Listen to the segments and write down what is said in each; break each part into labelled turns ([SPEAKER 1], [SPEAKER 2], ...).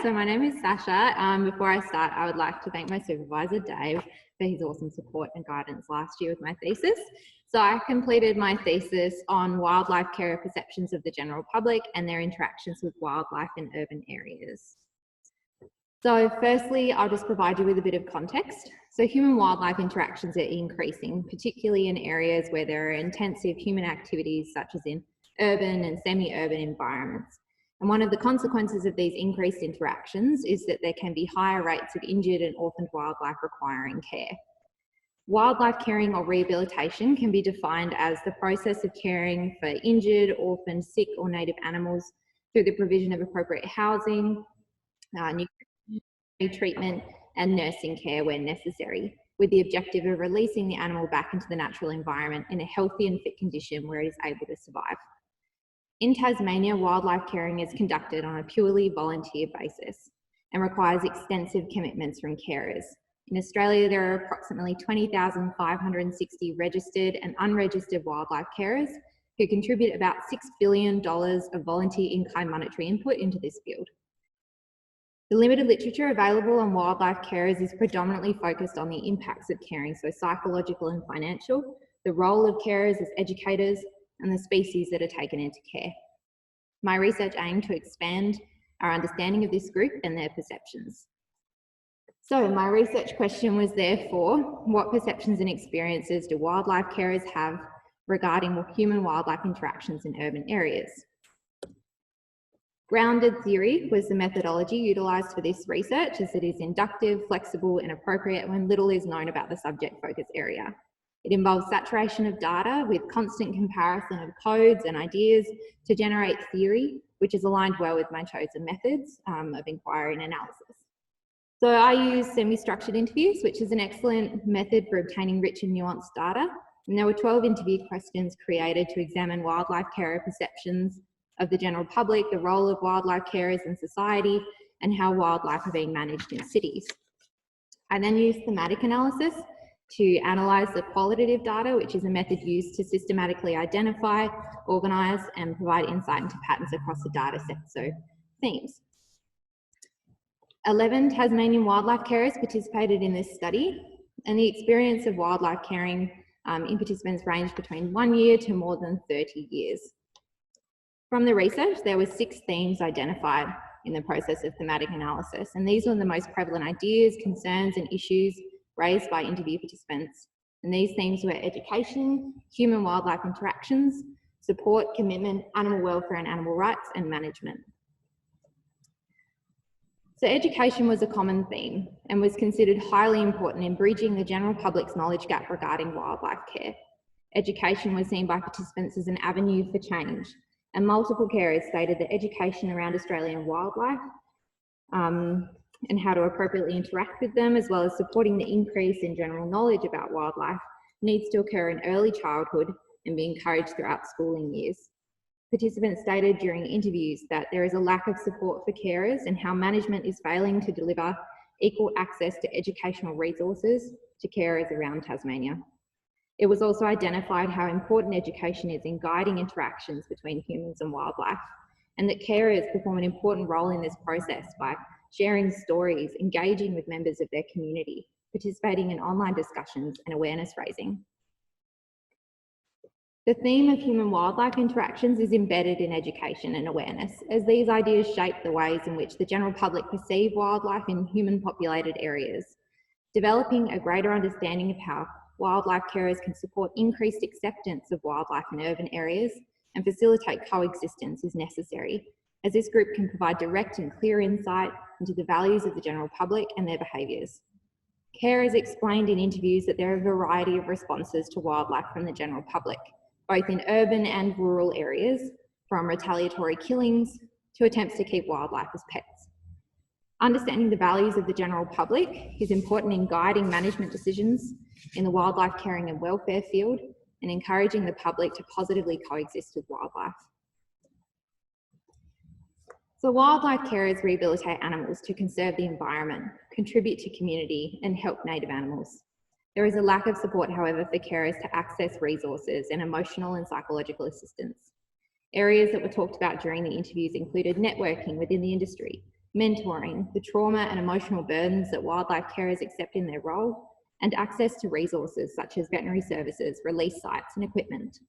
[SPEAKER 1] So my name is Sasha. Before I start, I would like to thank my supervisor, Dave, for his awesome support and guidance last year with my thesis. So I completed my thesis on wildlife carer perceptions of the general public and their interactions with wildlife in urban areas. So firstly, I'll just provide you with a bit of context. So human-wildlife interactions are increasing, particularly in areas where there are intensive human activities such as in urban and semi-urban environments. And one of the consequences of these increased interactions is that there can be higher rates of injured and orphaned wildlife requiring care. Wildlife caring or rehabilitation can be defined as the process of caring for injured, orphaned, sick or native animals through the provision of appropriate housing, nutrition, treatment and nursing care where necessary, with the objective of releasing the animal back into the natural environment in a healthy and fit condition where it is able to survive. In Tasmania, wildlife caring is conducted on a purely volunteer basis and requires extensive commitments from carers. In Australia, there are approximately 20,560 registered and unregistered wildlife carers who contribute about $6 billion of volunteer in-kind monetary input into this field. The limited literature available on wildlife carers is predominantly focused on the impacts of caring, so psychological and financial, the role of carers as educators, and the species that are taken into care. My research aimed to expand our understanding of this group and their perceptions. So my research question was therefore, what perceptions and experiences do wildlife carers have regarding human-wildlife interactions in urban areas? Grounded theory was the methodology utilised for this research, as it is inductive, flexible and appropriate when little is known about the subject focus area. It involves saturation of data with constant comparison of codes and ideas to generate theory, which is aligned well with my chosen methods of inquiry and analysis. So I use semi-structured interviews, which is an excellent method for obtaining rich and nuanced data. And there were 12 interview questions created to examine wildlife carer perceptions of the general public, the role of wildlife carers in society, and how wildlife are being managed in cities. I then used thematic analysis to analyse the qualitative data, which is a method used to systematically identify, organise and provide insight into patterns across the data set, so themes. 11 Tasmanian wildlife carers participated in this study, and the experience of wildlife caring in participants ranged between 1 year to more than 30 years. From the research, there were 6 themes identified in the process of thematic analysis, and these were the most prevalent ideas, concerns and issues raised by interview participants. And these themes were education, human-wildlife interactions, support, commitment, animal welfare and animal rights, and management. So education was a common theme and was considered highly important in bridging the general public's knowledge gap regarding wildlife care. Education was seen by participants as an avenue for change, and multiple carers stated that education around Australian wildlife and how to appropriately interact with them, as well as supporting the increase in general knowledge about wildlife, needs to occur in early childhood and be encouraged throughout schooling years. Participants stated during interviews that there is a lack of support for carers and how management is failing to deliver equal access to educational resources to carers around Tasmania. It was also identified how important education is in guiding interactions between humans and wildlife, and that carers perform an important role in this process by sharing stories, engaging with members of their community, participating in online discussions and awareness raising. The theme of human-wildlife interactions is embedded in education and awareness, as these ideas shape the ways in which the general public perceive wildlife in human-populated areas. Developing a greater understanding of how wildlife carers can support increased acceptance of wildlife in urban areas and facilitate coexistence is necessary, as this group can provide direct and clear insight into the values of the general public and their behaviours. Carers explained in interviews that there are a variety of responses to wildlife from the general public, both in urban and rural areas, from retaliatory killings to attempts to keep wildlife as pets. Understanding the values of the general public is important in guiding management decisions in the wildlife caring and welfare field and encouraging the public to positively coexist with wildlife. So wildlife carers rehabilitate animals to conserve the environment, contribute to community and help native animals. There is a lack of support, however, for carers to access resources and emotional and psychological assistance. Areas that were talked about during the interviews included networking within the industry, mentoring, the trauma and emotional burdens that wildlife carers accept in their role, and access to resources such as veterinary services, release sites and equipment.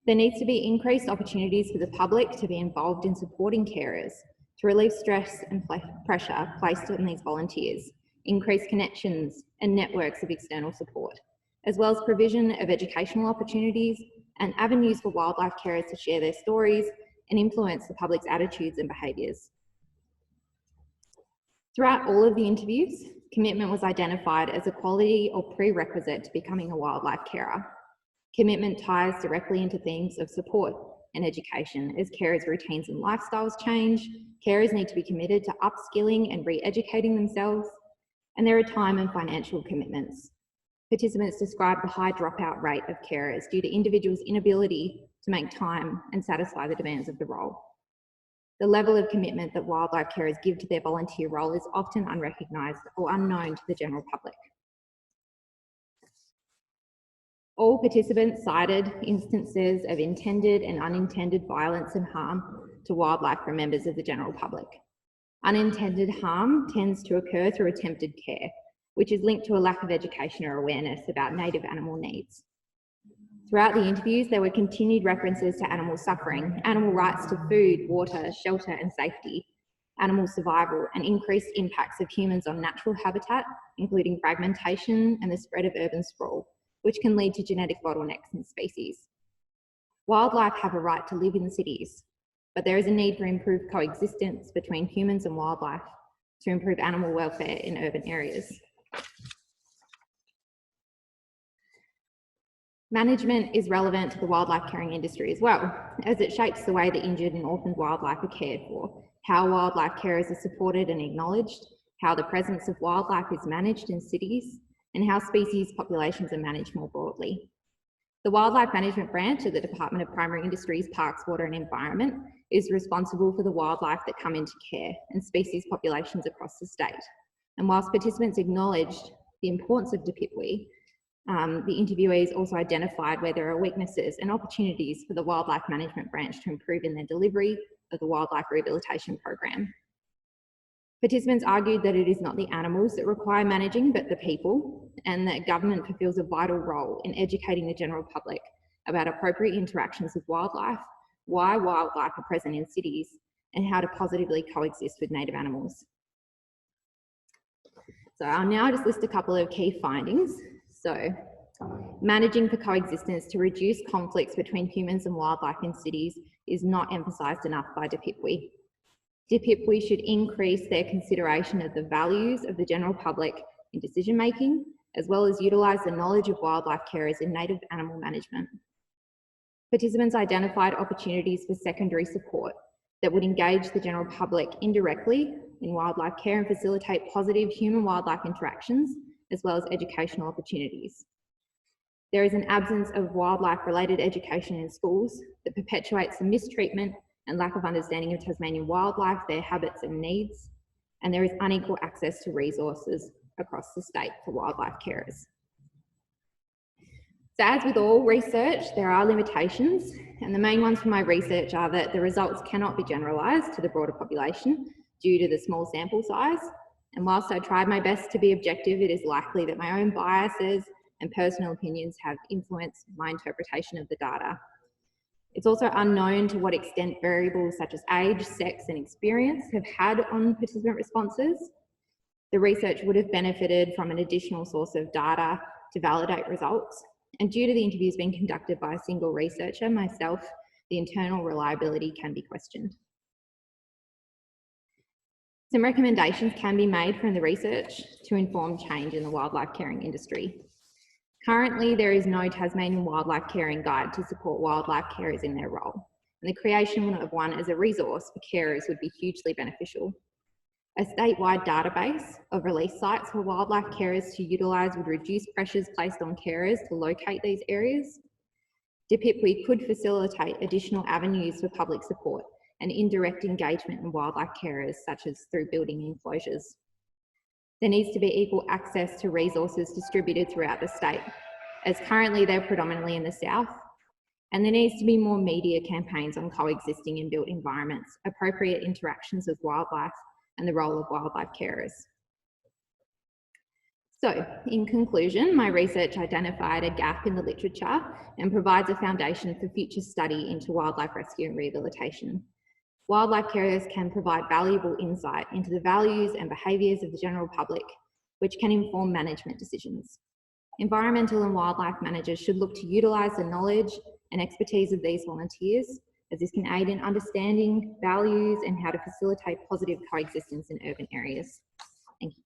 [SPEAKER 1] There needs to be increased opportunities for the public to be involved in supporting carers to relieve stress and pressure placed on these volunteers, increase connections and networks of external support, as well as provision of educational opportunities and avenues for wildlife carers to share their stories and influence the public's attitudes and behaviours. Throughout all of the interviews, commitment was identified as a quality or prerequisite to becoming a wildlife carer. Commitment ties directly into themes of support and education. As carers' routines and lifestyles change, carers need to be committed to upskilling and re-educating themselves, and there are time and financial commitments. Participants described the high dropout rate of carers due to individuals' inability to make time and satisfy the demands of the role. The level of commitment that wildlife carers give to their volunteer role is often unrecognised or unknown to the general public. All participants cited instances of intended and unintended violence and harm to wildlife from members of the general public. Unintended harm tends to occur through attempted care, which is linked to a lack of education or awareness about native animal needs. Throughout the interviews, there were continued references to animal suffering, animal rights to food, water, shelter and safety, animal survival, and increased impacts of humans on natural habitat, including fragmentation and the spread of urban sprawl, which can lead to genetic bottlenecks in species. Wildlife have a right to live in cities, but there is a need for improved coexistence between humans and wildlife to improve animal welfare in urban areas. Management is relevant to the wildlife caring industry as well, as it shapes the way that injured and orphaned wildlife are cared for, how wildlife carers are supported and acknowledged, how the presence of wildlife is managed in cities, and how species populations are managed more broadly. The Wildlife Management Branch of the Department of Primary Industries, Parks, Water and Environment is responsible for the wildlife that come into care and species populations across the state. And whilst participants acknowledged the importance of DPIPWE, the interviewees also identified where there are weaknesses and opportunities for the Wildlife Management Branch to improve in their delivery of the Wildlife Rehabilitation Program. Participants argued that it is not the animals that require managing, but the people, and that government fulfills a vital role in educating the general public about appropriate interactions with wildlife, why wildlife are present in cities, and how to positively coexist with native animals. So I'll now just list a couple of key findings. So, managing for coexistence to reduce conflicts between humans and wildlife in cities is not emphasised enough by DPIPWE. DPIPWE should increase their consideration of the values of the general public in decision making, as well as utilise the knowledge of wildlife carers in native animal management. Participants identified opportunities for secondary support that would engage the general public indirectly in wildlife care and facilitate positive human-wildlife interactions, as well as educational opportunities. There is an absence of wildlife-related education in schools that perpetuates the mistreatment and lack of understanding of Tasmanian wildlife, their habits and needs, and there is unequal access to resources across the state for wildlife carers. So as with all research, there are limitations, and the main ones from my research are that the results cannot be generalised to the broader population due to the small sample size. And whilst I tried my best to be objective, it is likely that my own biases and personal opinions have influenced my interpretation of the data. It's also unknown to what extent variables such as age, sex, and experience have had on participant responses. The research would have benefited from an additional source of data to validate results. And due to the interviews being conducted by a single researcher, myself, the internal reliability can be questioned. Some recommendations can be made from the research to inform change in the wildlife caring industry. Currently, there is no Tasmanian wildlife caring guide to support wildlife carers in their role, and the creation of one as a resource for carers would be hugely beneficial. A statewide database of release sites for wildlife carers to utilise would reduce pressures placed on carers to locate these areas. DPIPWE could facilitate additional avenues for public support and indirect engagement in wildlife carers, such as through building enclosures. There needs to be equal access to resources distributed throughout the state, as currently they're predominantly in the south, and there needs to be more media campaigns on coexisting in built environments, appropriate interactions with wildlife, and the role of wildlife carers. So, in conclusion, my research identified a gap in the literature and provides a foundation for future study into wildlife rescue and rehabilitation. Wildlife carers can provide valuable insight into the values and behaviours of the general public, which can inform management decisions. Environmental and wildlife managers should look to utilise the knowledge and expertise of these volunteers, as this can aid in understanding values and how to facilitate positive coexistence in urban areas. Thank you.